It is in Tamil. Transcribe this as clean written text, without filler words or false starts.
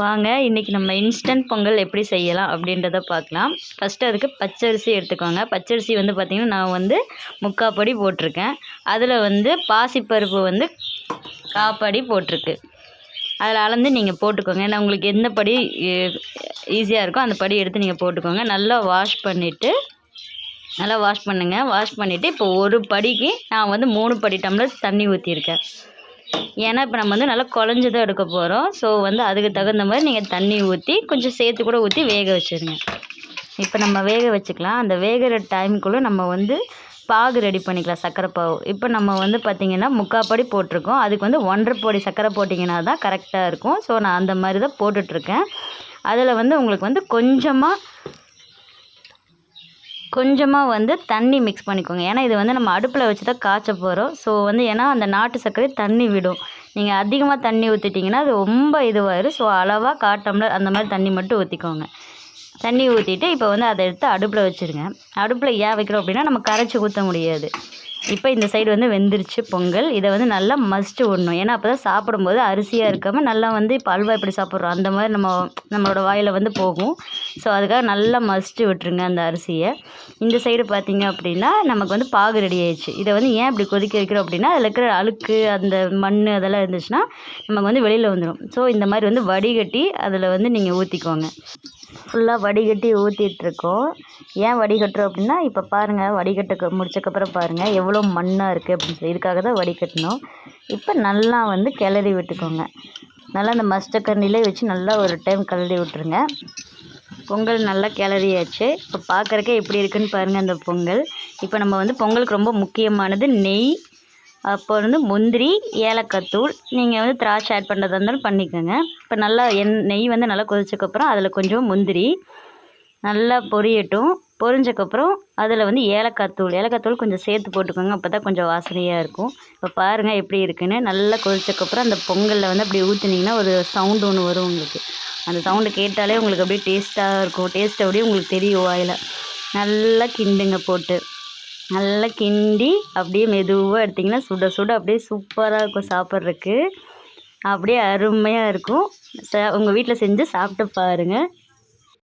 வாங்க இன்றைக்கி நம்ம இன்ஸ்டன்ட் பொங்கல் எப்படி செய்யலாம் அப்படின்றத பார்க்கலாம். ஃபஸ்ட்டு அதுக்கு பச்சரிசி எடுத்துக்கோங்க. பச்சரிசி வந்து பார்த்திங்கன்னா நான் வந்து 3/4 படி போட்டிருக்கேன். அதில் வந்து பாசிப்பருப்பு வந்து 1/4 படி போட்டிருக்கு. அதில் அளந்து நீங்கள் போட்டுக்கோங்க. ஏன்னா உங்களுக்கு எந்த படி ஈஸியாக இருக்கோ அந்த படி எடுத்து நீங்கள் போட்டுக்கோங்க. நல்லா வாஷ் பண்ணிவிட்டு நல்லா வாஷ் பண்ணுங்கள். வாஷ் பண்ணிவிட்டு இப்போ ஒரு படிக்கு நான் வந்து 3 படி டம்ளர் தண்ணி ஊற்றிருக்கேன். ஏன்னா இப்போ நம்ம வந்து நல்லா குழஞ்சி தான் எடுக்க போகிறோம். ஸோ வந்து அதுக்கு தகுந்த மாதிரி நீங்கள் தண்ணி ஊற்றி கொஞ்சம் சேர்த்து கூட ஊற்றி வேக வச்சுருங்க. இப்போ நம்ம வேக வச்சுக்கலாம். அந்த வேகிற டைமுக்குள்ளே நம்ம வந்து பாகு ரெடி பண்ணிக்கலாம், சர்க்கரை பாகு. இப்போ நம்ம வந்து பார்த்திங்கன்னா 3/4 படி போட்டிருக்கோம். அதுக்கு வந்து 1/2 படி சர்க்கரை போட்டிங்கன்னா தான் கரெக்டாக இருக்கும். ஸோ நான் அந்த மாதிரி தான் போட்டுட்ருக்கேன். அதில் வந்து உங்களுக்கு வந்து கொஞ்சமாக வந்து தண்ணி மிக்ஸ் பண்ணிக்கோங்க. ஏன்னா இது வந்து நம்ம அடுப்பில் வச்சு தான் காய்ச்ச போகிறோம். ஸோ வந்து ஏன்னா அந்த நாட்டு சர்க்கரை தண்ணி விடும். நீங்கள் அதிகமாக தண்ணி ஊற்றிட்டிங்கன்னா அது ரொம்ப இதுவாயிடும். ஸோ அளவாக 1/4 டம்ளர் அந்த மாதிரி தண்ணி மட்டும் ஊற்றிக்கோங்க. தண்ணி ஊற்றிட்டு இப்போ வந்து அதை எடுத்து அடுப்பில் வச்சுருங்க. அடுப்பில் ஏன் வைக்கிறோம் அப்படின்னா நம்ம கரைச்சி ஊற்ற முடியாது. இப்போ இந்த சைடு வந்து வெந்துருச்சு பொங்கல். இதை வந்து நல்லா மசிச்சு விடணும். ஏன்னா அப்போ தான் சாப்பிடும்போது அரிசியாக இருக்காமல் நல்லா வந்து இப்போ அல்வா எப்படி சாப்பிட்றோம் அந்த மாதிரி நம்மளோட வாயில் வந்து போகும். ஸோ அதுக்காக நல்லா மசிச்சு விட்டுருங்க அந்த அரிசியை. இந்த சைடு பார்த்திங்க அப்படின்னா நமக்கு வந்து பாகு ரெடி ஆயிடுச்சு. இதை வந்து ஏன் இப்படி கொதிக்க வைக்கிறோம் அப்படின்னா அதில் இருக்கிற அழுக்கு அந்த மண் அதெல்லாம் இருந்துச்சுன்னா நமக்கு வந்து வெளியில் வந்துடும். ஸோ இந்த மாதிரி வந்து வடிகட்டி அதில் வந்து நீங்கள் ஊற்றிக்கோங்க. ஃபுல்லாக வடிகட்டி ஊற்றிட்டுருக்கோம். ஏன் வடிகட்டுறோம் அப்படின்னா இப்போ பாருங்கள், வடிகட்ட முடிச்சக்கப்புறம் பாருங்கள் எவ்வளோ மண்ணாக இருக்குது அப்படின்னு சொல்லி இதுக்காக தான் வடிகட்டணும். இப்போ நல்லா வந்து கிளறி விட்டுக்கோங்க. நல்லா அந்த மஸ்டக்கரண்டிலே வச்சு நல்லா ஒரு டைம் கிளறி விட்டுருங்க. பொங்கல் நல்லா கிளறியாச்சு. இப்போ பார்க்குறக்கே எப்படி இருக்குன்னு பாருங்கள் அந்த பொங்கல். இப்போ நம்ம வந்து பொங்கலுக்கு ரொம்ப முக்கியமானது நெய், அப்போ வந்து முந்திரி, ஏலக்காய் தூள். நீங்கள் வந்து திராட்சை ஆட் பண்ணுறதா இருந்தாலும் பண்ணிக்கோங்க. இப்போ நல்லா நெய் வந்து நல்லா கொதிச்சக்கப்புறம் அதில் கொஞ்சம் முந்திரி நல்லா பொரியட்டும். பொரிஞ்சக்கப்புறம் அதில் வந்து ஏலக்காய் தூள் கொஞ்சம் சேர்த்து போட்டுக்கோங்க. அப்போ தான் கொஞ்சம் வாசனையாக இருக்கும். இப்போ பாருங்கள் எப்படி இருக்குன்னு. நல்லா கொதிச்சக்கப்புறம் அந்த பொங்கலில் வந்து அப்படி ஊற்றுனீங்கன்னா ஒரு சவுண்டு ஒன்று வரும் உங்களுக்கு. அந்த சவுண்டு கேட்டாலே உங்களுக்கு அப்படியே டேஸ்ட்டாக இருக்கும். டேஸ்ட் அப்படியே உங்களுக்கு தெரியும் வாயில். நல்லா கிண்டுங்க போட்டு. நல்லா கிண்டி அப்படியே மெதுவாக எடுத்திங்கன்னா சுட சுட அப்படியே சூப்பராக இருக்கும் சாப்பிட்றதுக்கு. அப்படியே அருமையாக இருக்கும். உங்கள் வீட்டில் செஞ்சு சாப்பிட்டு பாருங்கள்.